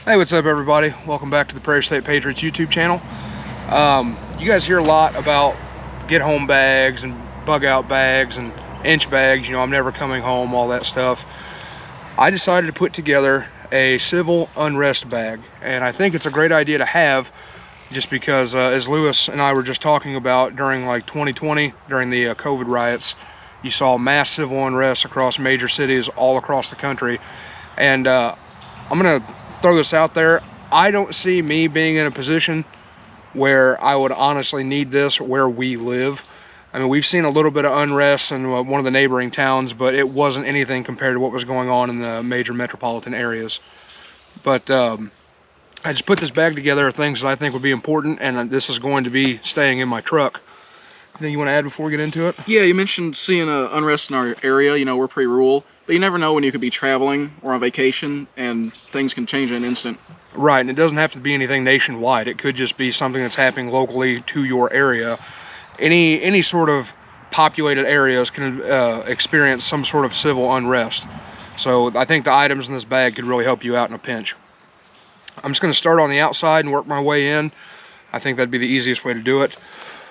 Hey, what's up everybody? Welcome back to the Prairie State Patriots YouTube channel. You guys hear a lot about get home bags and bug out bags and inch bags, I'm never coming home, all that stuff. I decided to put together a civil unrest bag, and I think it's a great idea to have just because as Lewis and I were just talking about, during like 2020, during the COVID riots, you saw mass civil unrest across major cities all across the country. And I'm gonna throw this out there. I don't see me being in a position where I would honestly need this where we live. I mean, we've seen a little bit of unrest in one of the neighboring towns, but it wasn't anything compared to what was going on in the major metropolitan areas. But I just put this bag together of things that I think would be important, and this is going to be staying in my truck. Anything you want to add before we get into it? Yeah, you mentioned seeing unrest in our area. We're pretty rural, but you never know when you could be traveling or on vacation and things can change in an instant. Right, and it doesn't have to be anything nationwide. It could just be something that's happening locally to your area. Any sort of populated areas can experience some sort of civil unrest. So I think the items in this bag could really help you out in a pinch. I'm just going to start on the outside and work my way in. I think that'd be the easiest way to do it.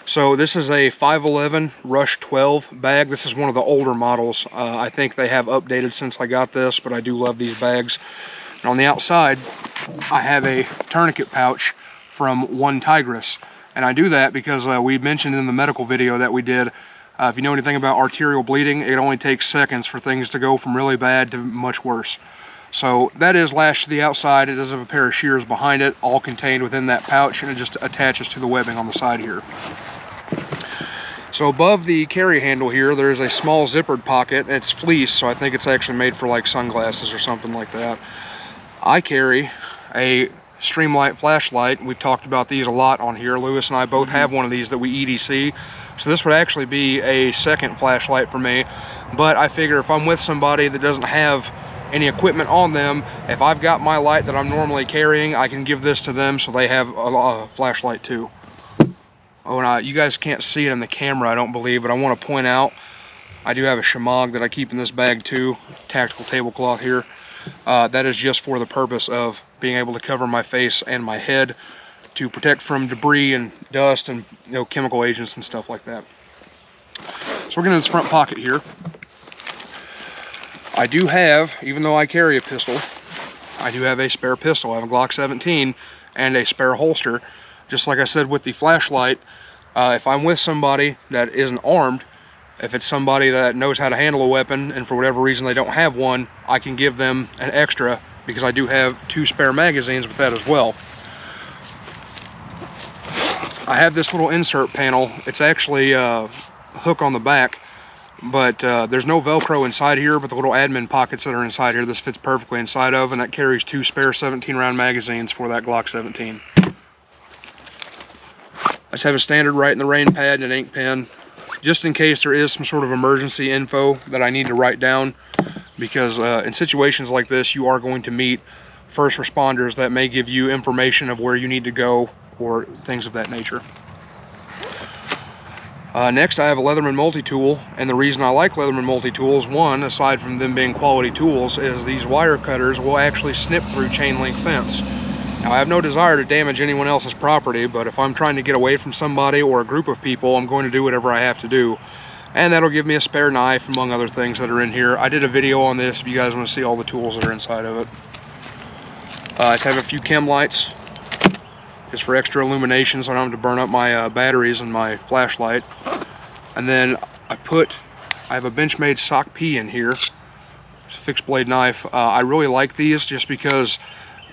So this is a 511 Rush 12 bag. This is one of the older models. I think they have updated since I got this, but I do love these bags. And on the outside, I have a tourniquet pouch from One Tigress. And I do that because we mentioned in the medical video that we did, if you know anything about arterial bleeding, it only takes seconds for things to go from really bad to much worse. So that is lashed to the outside. It does have a pair of shears behind it, all contained within that pouch, and it just attaches to the webbing on the side here. So above the carry handle here, there's a small zippered pocket. It's fleece, so I think it's actually made for like sunglasses or something like that. I carry a Streamlight flashlight. We've talked about these a lot on here. Lewis and I both have one of these that we EDC. So this would actually be a second flashlight for me. But I figure if I'm with somebody that doesn't have any equipment on them, if I've got my light that I'm normally carrying, I can give this to them so they have a flashlight too. Oh, and you guys can't see it in the camera, I don't believe, but I want to point out I do have a shemagh that I keep in this bag too, tactical tablecloth here. That is just for the purpose of being able to cover my face and my head to protect from debris and dust and chemical agents and stuff like that. So we're getting this front pocket here. I do have, even though I carry a pistol, I do have a spare pistol. I have a Glock 17 and a spare holster. Just like I said with the flashlight, if I'm with somebody that isn't armed, if it's somebody that knows how to handle a weapon and for whatever reason they don't have one, I can give them an extra because I do have 2 spare magazines with that as well. I have this little insert panel. It's actually a hook on the back, but there's no Velcro inside here, but the little admin pockets that are inside here, this fits perfectly inside of, and that carries 2 spare 17-round magazines for that Glock 17. I just have a standard write in the rain pad and an ink pen, just in case there is some sort of emergency info that I need to write down, because in situations like this, you are going to meet first responders that may give you information of where you need to go or things of that nature. Next, I have a Leatherman MultiTool, and the reason I like Leatherman MultiTools, one, aside from them being quality tools, is these wire cutters will actually snip through chain link fence. Now, I have no desire to damage anyone else's property, but if I'm trying to get away from somebody or a group of people, I'm going to do whatever I have to do. And that'll give me a spare knife, among other things that are in here. I did a video on this if you guys want to see all the tools that are inside of it. I just have a few chem lights, just for extra illumination so I don't have to burn up my batteries and my flashlight. And then I have a Benchmade C.U.B in here, fixed blade knife. I really like these just because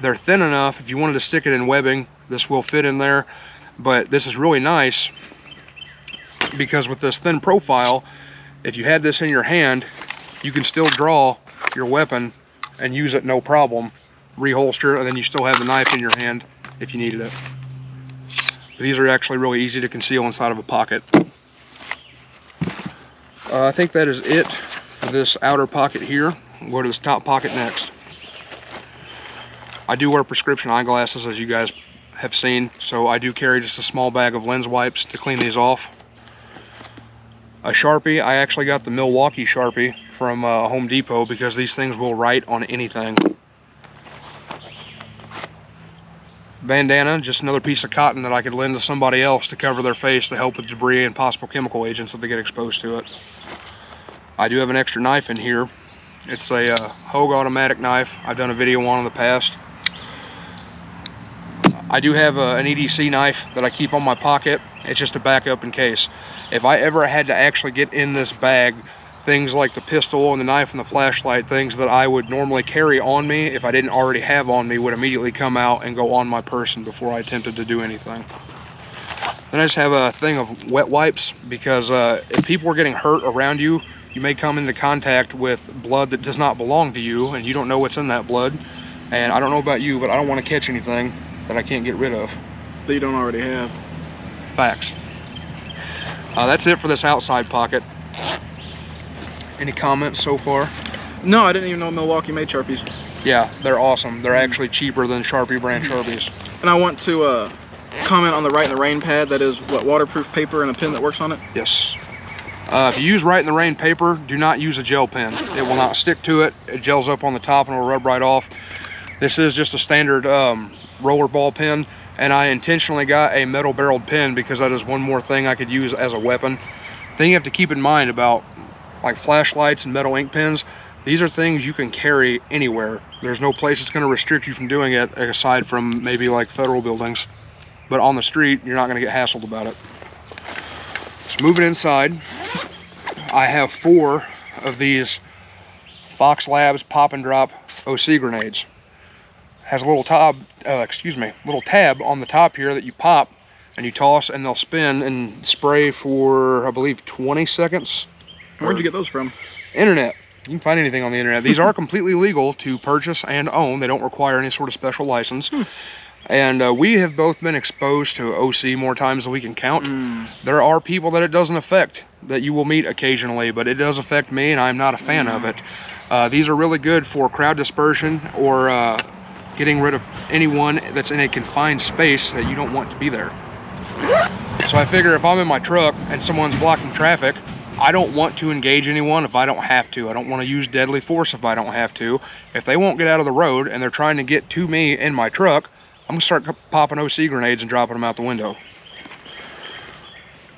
they're thin enough. If you wanted to stick it in webbing, this will fit in there. But this is really nice because with this thin profile, if you had this in your hand, you can still draw your weapon and use it no problem. Reholster, and then you still have the knife in your hand if you needed it. These are actually really easy to conceal inside of a pocket. I think that is it for this outer pocket here. We'll go to this top pocket next. I do wear prescription eyeglasses, as you guys have seen, so I do carry just a small bag of lens wipes to clean these off. A Sharpie. I actually got the Milwaukee Sharpie from Home Depot because these things will write on anything. bandana, just another piece of cotton that I could lend to somebody else to cover their face to help with debris and possible chemical agents if they get exposed to it. I do have an extra knife in here. It's a Hogue automatic knife. I've done a video on in the past. I do have an EDC knife that I keep on my pocket. It's just a backup in case. If I ever had to actually get in this bag things like the pistol and the knife and the flashlight, things that I would normally carry on me if I didn't already have on me, would immediately come out and go on my person before I attempted to do anything. Then I just have a thing of wet wipes, because if people are getting hurt around you, you may come into contact with blood that does not belong to you, and you don't know what's in that blood. And I don't know about you, but I don't want to catch anything that I can't get rid of. That you don't already have. Facts. That's it for this outside pocket. Any comments so far? No, I didn't even know Milwaukee made Sharpies. Yeah, they're awesome. They're actually cheaper than Sharpie brand Sharpies. And I want to comment on the Right in the Rain pad. That is what, waterproof paper and a pen that works on it? Yes. If you use Right in the Rain paper, do not use a gel pen. It will not stick to it. It gels up on the top and will rub right off. This is just a standard roller ball pen, and I intentionally got a metal barreled pen because that is one more thing I could use as a weapon. Thing you have to keep in mind about like flashlights and metal ink pens, these are things you can carry anywhere. There's no place that's going to restrict you from doing it aside from maybe like federal buildings. But on the street, you're not going to get hassled about it. So moving inside, I have 4 of these Fox Labs pop and drop OC grenades. Has a little little tab on the top here that you pop and you toss, and they'll spin and spray for, I believe, 20 seconds. Where'd you get those from? Internet. You can find anything on the internet. These are completely legal to purchase and own. They don't require any sort of special license. And we have both been exposed to OC more times than we can count. There are people that it doesn't affect, that you will meet occasionally, but it does affect me, and I'm not a fan of it. These are really good for crowd dispersion or getting rid of anyone that's in a confined space that you don't want to be there. So I figure if I'm in my truck and someone's blocking traffic, I don't want to engage anyone if I don't have to. I don't want to use deadly force if I don't have to. If they won't get out of the road and they're trying to get to me in my truck, I'm gonna start popping OC grenades and dropping them out the window.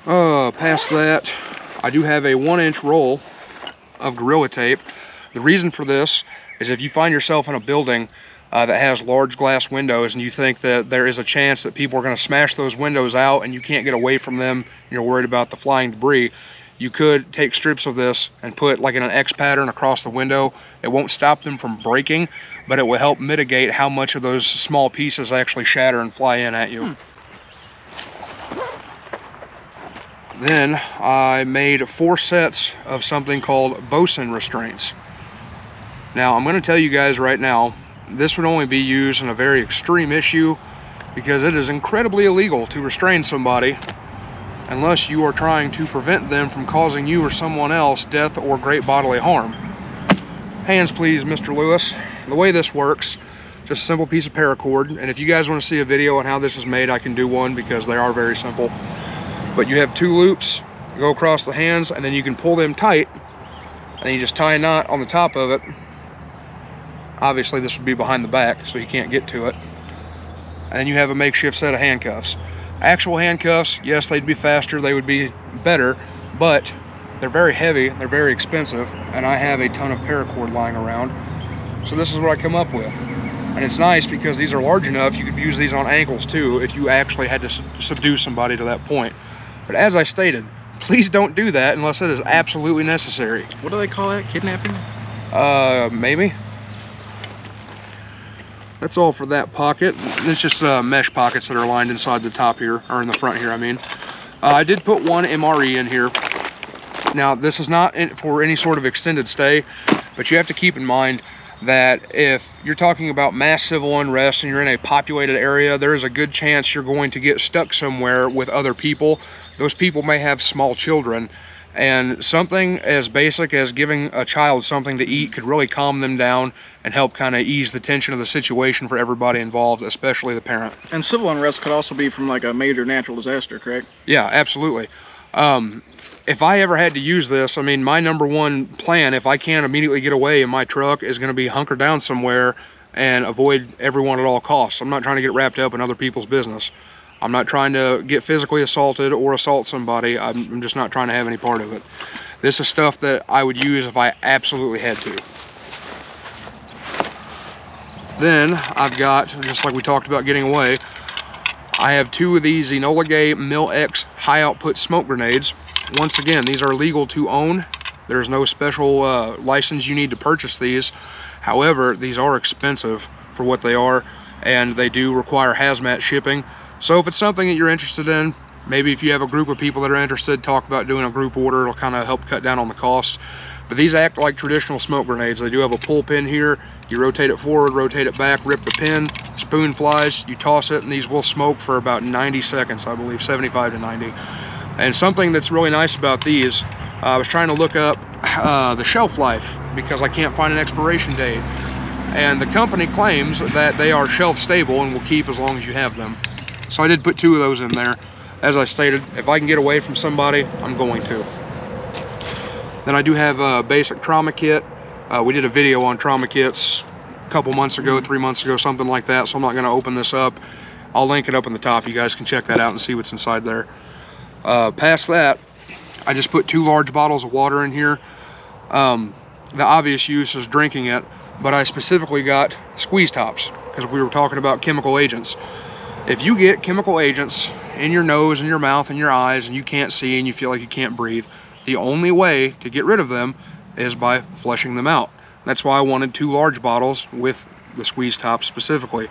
Past that, I do have a 1-inch roll of Gorilla Tape. The reason for this is if you find yourself in a building that has large glass windows and you think that there is a chance that people are going to smash those windows out and you can't get away from them, and you're worried about the flying debris, you could take strips of this and put like in an X pattern across the window. It won't stop them from breaking, but it will help mitigate how much of those small pieces actually shatter and fly in at you. Then I made 4 sets of something called bosun restraints. Now I'm going to tell you guys right now, this would only be used in a very extreme issue because it is incredibly illegal to restrain somebody unless you are trying to prevent them from causing you or someone else death or great bodily harm. Hands please, Mr. Lewis. The way this works, just a simple piece of paracord, and if you guys want to see a video on how this is made, I can do one because they are very simple. But you have 2 loops, go across the hands, and then you can pull them tight, and you just tie a knot on the top of it. Obviously this would be behind the back, so you can't get to it. And then you have a makeshift set of handcuffs. Actual handcuffs, yes, they'd be faster, they would be better, but they're very heavy, they're very expensive, and I have a ton of paracord lying around. So this is what I come up with. And it's nice because these are large enough, you could use these on ankles too if you actually had to subdue somebody to that point. But as I stated, please don't do that unless it is absolutely necessary. What do they call that? Kidnapping? Maybe. That's all for that pocket. It's just mesh pockets that are lined inside the top here, or in the front here, I mean. I did put 1 MRE in here. Now, this is not for any sort of extended stay, but you have to keep in mind that if you're talking about mass civil unrest and you're in a populated area, there is a good chance you're going to get stuck somewhere with other people. Those people may have small children, and something as basic as giving a child something to eat could really calm them down and help kind of ease the tension of the situation for everybody involved, especially the parent. And civil unrest could also be from like a major natural disaster, correct? Yeah, absolutely. If I ever had to use this, I mean, my #1 plan, if I can't immediately get away in my truck, is going to be hunker down somewhere and avoid everyone at all costs. I'm not trying to get wrapped up in other people's business. I'm not trying to get physically assaulted or assault somebody. I'm just not trying to have any part of it. This is stuff that I would use if I absolutely had to. Then I've got, just like we talked about getting away, I have 2 of these Enola Gay Mil-X high output smoke grenades. Once again, these are legal to own. There's no special license you need to purchase these. However, these are expensive for what they are, and they do require hazmat shipping. So if it's something that you're interested in, maybe if you have a group of people that are interested, talk about doing a group order. It'll kind of help cut down on the cost. But these act like traditional smoke grenades. They do have a pull pin here. You rotate it forward, rotate it back, rip the pin, spoon flies, you toss it, and these will smoke for about 90 seconds, I believe, 75 to 90. And something that's really nice about these, I was trying to look up the shelf life because I can't find an expiration date. And the company claims that they are shelf stable and will keep as long as you have them. So I did put 2 of those in there. As I stated, if I can get away from somebody, I'm going to. Then I do have a basic trauma kit. We did a video on trauma kits a couple months ago, 3 months ago, something like that. So I'm not going to open this up. I'll link it up in the top. You guys can check that out and see what's inside there. Past that, I just put 2 large bottles of water in here. The obvious use is drinking it, but I specifically got squeeze tops because we were talking about chemical agents. If you get chemical agents in your nose and your mouth and your eyes and you can't see and you feel like you can't breathe, the only way to get rid of them is by flushing them out. That's why I wanted 2 large bottles with the squeeze top specifically.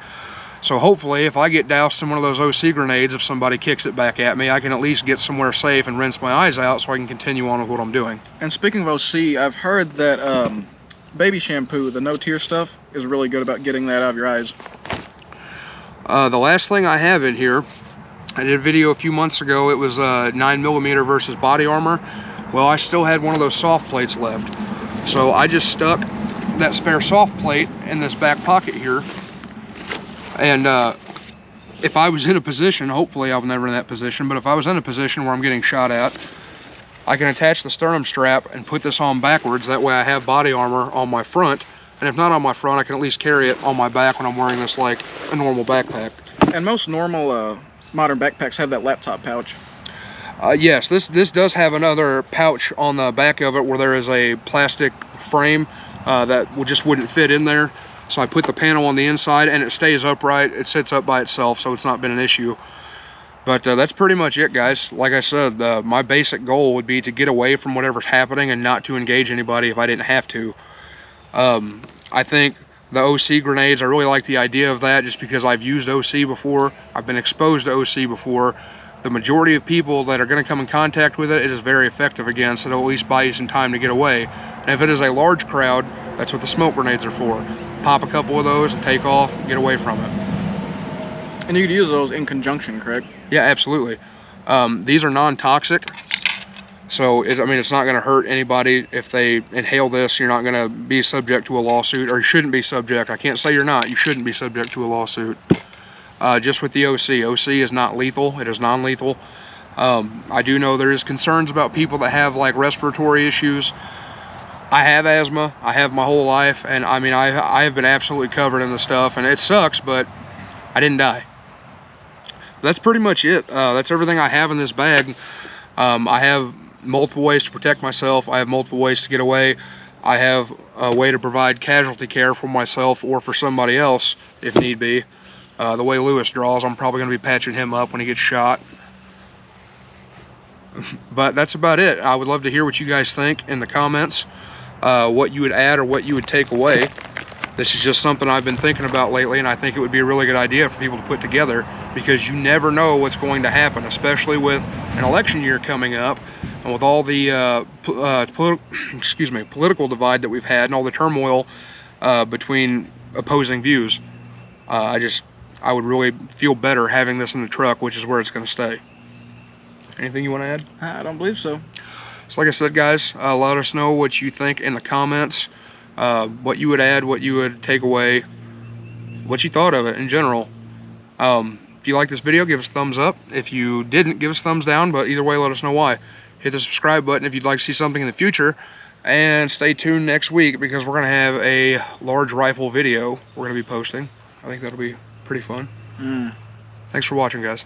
So hopefully if I get doused in one of those OC grenades, if somebody kicks it back at me, I can at least get somewhere safe and rinse my eyes out so I can continue on with what I'm doing. And speaking of OC, I've heard that baby shampoo, the no-tear stuff, is really good about getting that out of your eyes. The last thing I have in here, I did a video a few months ago. It was 9mm versus body armor. Well, I still had one of those soft plates left. So I just stuck that spare soft plate in this back pocket here. And if I was in a position, hopefully I was never in that position, but if I was in a position where I'm getting shot at, I can attach the sternum strap and put this on backwards. That way I have body armor on my front. And if not on my front, I can at least carry it on my back when I'm wearing this like a normal backpack. And most normal modern backpacks have that laptop pouch. Yes, this does have another pouch on the back of it where there is a plastic frame that just wouldn't fit in there. So I put the panel on the inside and it stays upright. It sits up by itself, so it's not been an issue. But that's pretty much it, guys. Like I said, my basic goal would be to get away from whatever's happening and not to engage anybody if I didn't have to. I think the OC grenades, I really like the idea of that just because I've used OC before. I've been exposed to OC before. The majority of people that are going to come in contact with it, it is very effective against. It'll at least buy you some time to get away. And if it is a large crowd, that's what the smoke grenades are for. Pop a couple of those and take off and get away from it. And you could use those in conjunction, correct? Yeah, absolutely. These are non-toxic. So, I mean, it's not going to hurt anybody if they inhale this. You're not going to be subject to a lawsuit, or you shouldn't be subject. I can't say you're not. You shouldn't be subject to a lawsuit. Just with the OC. OC is not lethal. It is non-lethal. I do know there is concerns about people that have like respiratory issues. I have asthma. I have my whole life, and I mean, I have been absolutely covered in the stuff, and it sucks, but I didn't die. That's pretty much it. That's everything I have in this bag. I have multiple ways to protect myself. I have multiple ways to get away. I have a way to provide casualty care for myself or for somebody else if need be. The way Lewis draws, I'm probably going to be patching him up when he gets shot. But that's about it. I would love to hear what you guys think in the comments, what you would add or what you would take away. This is just something I've been thinking about lately, and I think it would be a really good idea for people to put together, because you never know what's going to happen, especially with an election year coming up and with all the political divide that we've had and all the turmoil between opposing views. I would really feel better having this in the truck, which is where it's going to stay. Anything you want to add? I don't believe so. So like I said, guys, let us know what you think in the comments. What you would add, what you would take away, what you thought of it in general. If you like this video, give us a thumbs up. If you didn't, give us a thumbs down, but either way, let us know why. Hit the subscribe button if you'd like to see something in the future. And stay tuned next week because we're going to have a large rifle video we're going to be posting. I think that'll be pretty fun. Thanks for watching, guys.